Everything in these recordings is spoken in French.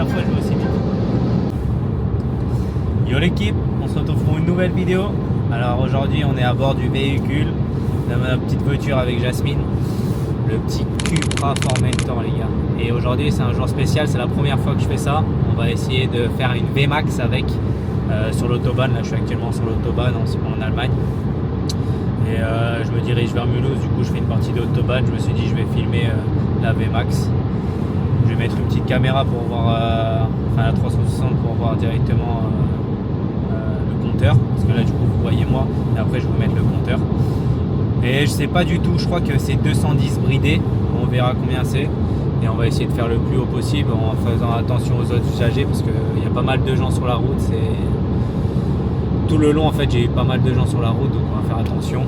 fois je vais aussi vite. Yo l'équipe, on se retrouve pour une nouvelle vidéo. Alors aujourd'hui on est à bord du véhicule de ma petite voiture avec Jasmine, le petit Cupra Formentor les gars. Et aujourd'hui c'est un jour spécial, c'est la première fois que je fais ça. On va essayer de faire une VMAX avec sur l'autobahn. Là je suis actuellement sur l'autobahn en Allemagne. Et je me dirige vers Mulhouse, du coup je fais une partie d'autobahn. Je me suis dit je vais filmer la VMAX. Je vais mettre une petite caméra pour voir, la 360 pour voir directement le compteur. Parce que là du coup vous voyez moi, et après je vais vous mettre le compteur. Et je sais pas du tout, je crois que c'est 210 bridé, on verra combien c'est. Et on va essayer de faire le plus haut possible en faisant attention aux autres usagers parce qu'il y a pas mal de gens sur la route. Tout le long en fait j'ai eu pas mal de gens sur la route, donc on va faire attention.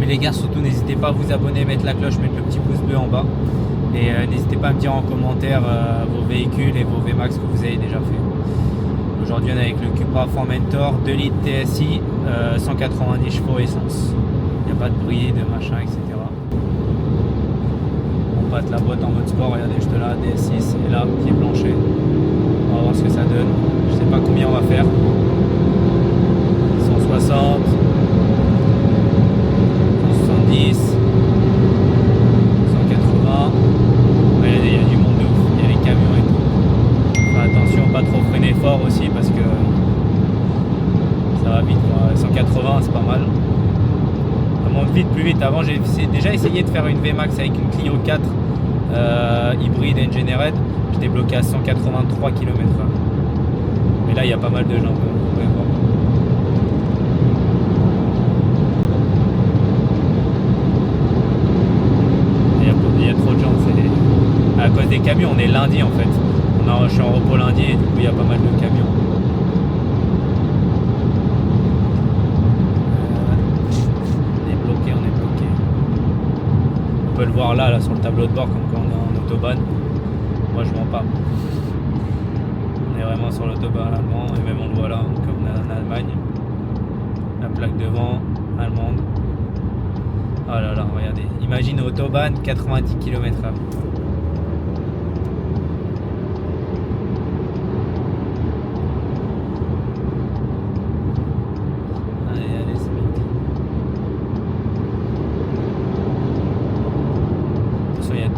Mais les gars, surtout n'hésitez pas à vous abonner, mettre la cloche, mettre le petit pouce bleu en bas. Et n'hésitez pas à me dire en commentaire vos véhicules et vos VMAX que vous avez déjà fait. Aujourd'hui on est avec le Cupra Formentor 2 litres TSI, 190 chevaux essence. Il n'y a pas de bruit, de machin, etc. On patte la boîte en mode sport, regardez juste là, DS6 et là, pied plancher. On va voir ce que ça donne. Je sais pas combien on va faire. 160, 170, 180. Regardez, il y a du monde de ouf, il y a les camions et tout. Enfin, attention, pas trop freiner fort aussi parce que ça va vite. 180, c'est pas mal. Ça monte vite, plus vite. Avant, j'ai déjà essayé de faire une VMAX avec une Clio 4 hybride Engineered. J'étais bloqué à 183 km/h. Mais là, il y a pas mal de gens. Vous pouvez voir. Il y a trop de gens. À cause des camions, on est lundi en fait. Je suis en repos lundi et du coup, il y a pas mal de camions. On peut le voir là sur le tableau de bord comme quand on est en autobahn. Moi je mens pas. On est vraiment sur l'autobahn allemand et même on le voit là comme on est en Allemagne. La plaque devant allemande. Oh là là, regardez. Imagine autobahn 90 km/h.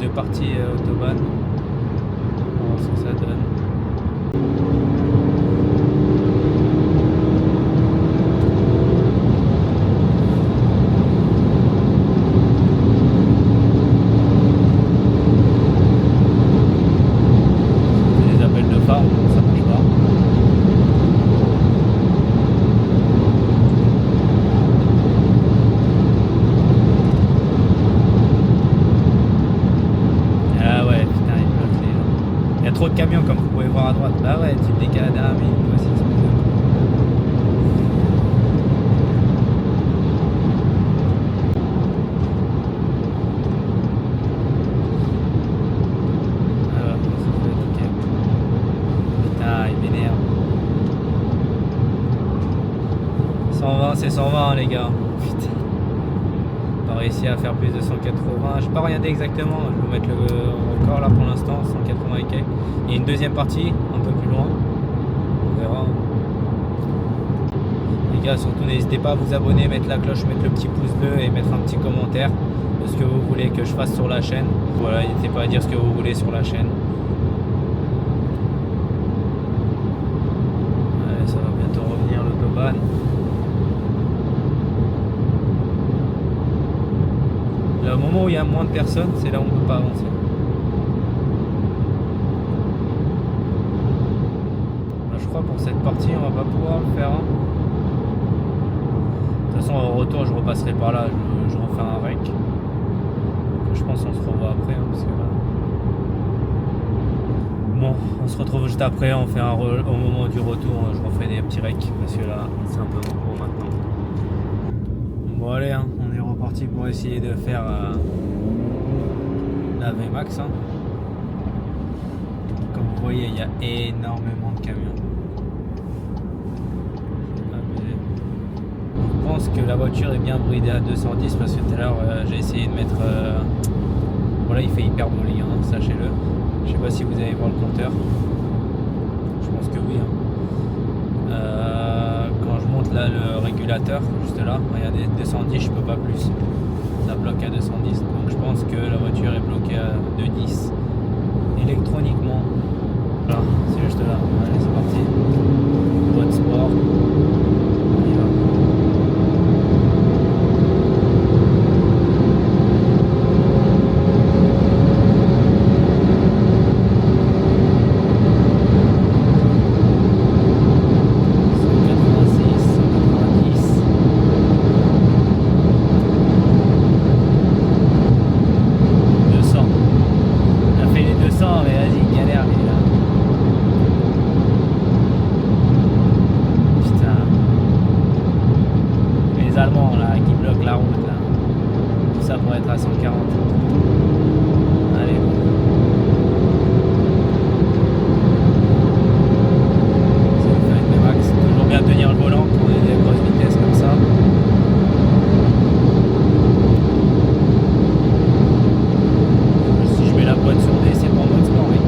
Deux parties autobahn. On va voir ce que ça donne. Des appels de phare, ça marche pas. Trop de camions comme vous pouvez voir à droite. Bah ouais, tu te décales à mais voici. Putain, il m'énerve. 120, c'est 120 les gars. Putain. On va réussir à faire plus de 180. Je sais pas regarder exactement. Je vais vous mettre le record là pour l'instant, 180 et quelques. Il y a une deuxième partie, un peu plus loin. On verra. Les gars, surtout n'hésitez pas à vous abonner, mettre la cloche, mettre le petit pouce bleu et mettre un petit commentaire de ce que vous voulez que je fasse sur la chaîne. Voilà, n'hésitez pas à dire ce que vous voulez sur la chaîne. Allez, ça va bientôt revenir l'autobahn. Là, au moment où il y a moins de personnes, c'est là où on ne peut pas avancer. Là, je crois pour cette partie, on va pas pouvoir le faire. De toute façon, au retour, je repasserai par là. Je refais un rec. Je pense qu'on se revoit après. Parce que là... Bon, on se retrouve juste après. On fait au moment du retour, je refais des petits recs. Parce que là, c'est un peu gros maintenant. Bon, allez, on est reparti pour essayer de faire la VMAX. Comme vous voyez, il y a énormément de camions. Je pense que la voiture est bien bridée à 210 parce que tout à l'heure j'ai essayé de mettre voilà, il fait hyperbolique, sachez-le. Je sais pas si vous allez voir le compteur. Je pense que oui. Hein. Quand je monte là le régulateur, juste là, regardez, 210, je peux pas plus. Ça bloque à 210. Donc je pense que la voiture est bloquée à 210 électroniquement. Voilà, c'est juste là. Allez, c'est parti. Mode sport. On y va. Allemands là qui bloquent la route là. Tout ça pour être à 140. Allez. C'est le fait de max. Toujours bien tenir le volant quand on est à des grosses vitesses comme ça. Si je mets la boîte sur D, c'est pas en mode sport mec.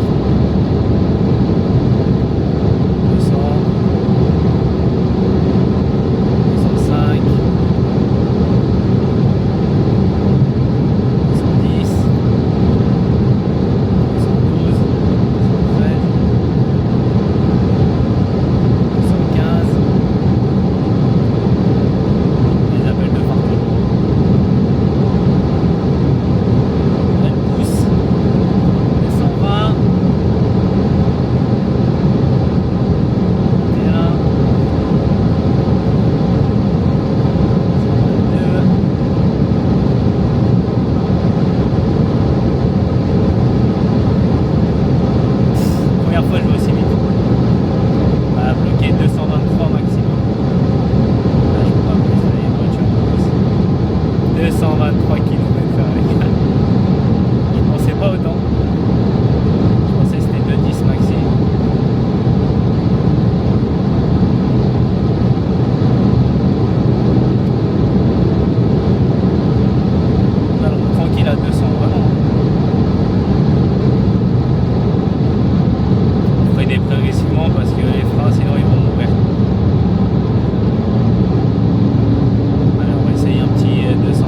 200. 205. Parce que les freins sinon ils vont mourir. Allez, on va essayer un petit 220.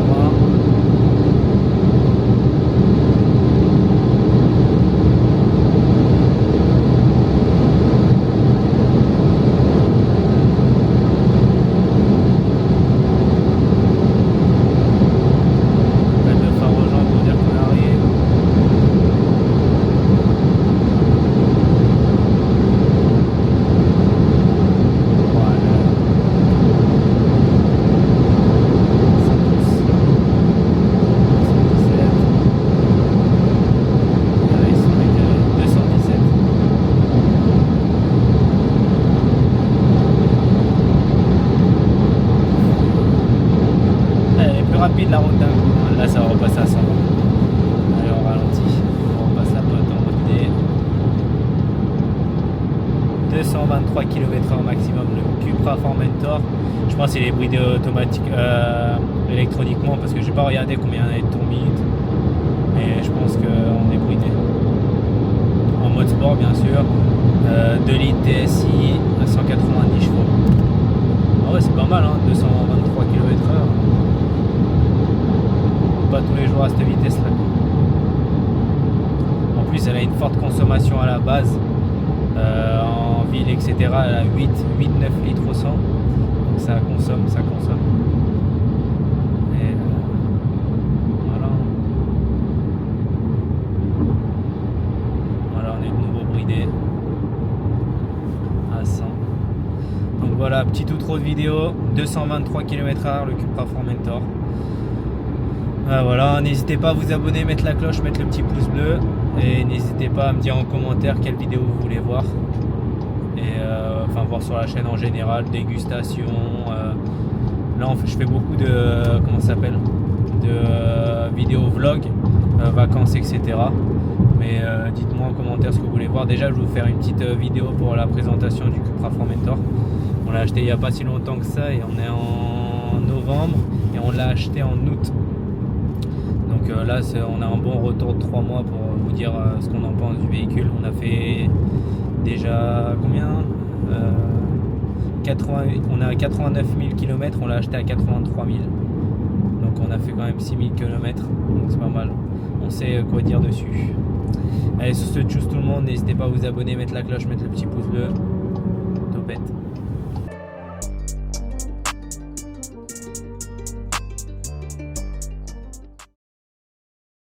Rapide la route d'un coup, là ça va repasser à 100. Allez on ralentit, on repasse la pote en mode D. 223 km/h maximum le Cupra Formentor. Je pense qu'il est bridé automatique électroniquement parce que j'ai pas regardé combien il y a de tourminutes, mais je pense qu'on est bridé. En mode sport bien sûr, 2 litres TSI à 190 chevaux. Ah ouais c'est pas mal hein, 223 km/h. Pas tous les jours à cette vitesse là. En plus elle a une forte consommation à la base en ville etc. Elle a 8-9 litres au 100 donc ça consomme et voilà on est de nouveau bridé à 100. Donc voilà, petit outro de vidéo, 223 km/h le Cupra Formentor. Voilà, n'hésitez pas à vous abonner, mettre la cloche, mettre le petit pouce bleu et n'hésitez pas à me dire en commentaire quelle vidéo vous voulez voir et enfin voir sur la chaîne en général, dégustation. Là je fais beaucoup de comment ça s'appelle, de vidéos vlog, vacances etc. Mais dites-moi en commentaire ce que vous voulez voir. Déjà je vais vous faire une petite vidéo pour la présentation du Cupra Formentor. On l'a acheté il n'y a pas si longtemps que ça et on est en novembre et on l'a acheté en août. Donc là on a un bon retour de 3 mois pour vous dire ce qu'on en pense du véhicule. On a fait déjà combien on est à 89 000 km, on l'a acheté à 83 000. Donc on a fait quand même 6 000 km, donc c'est pas mal. On sait quoi dire dessus. Allez, sur ce, tchuss tout le monde, n'hésitez pas à vous abonner, mettre la cloche, mettre le petit pouce bleu. Topette.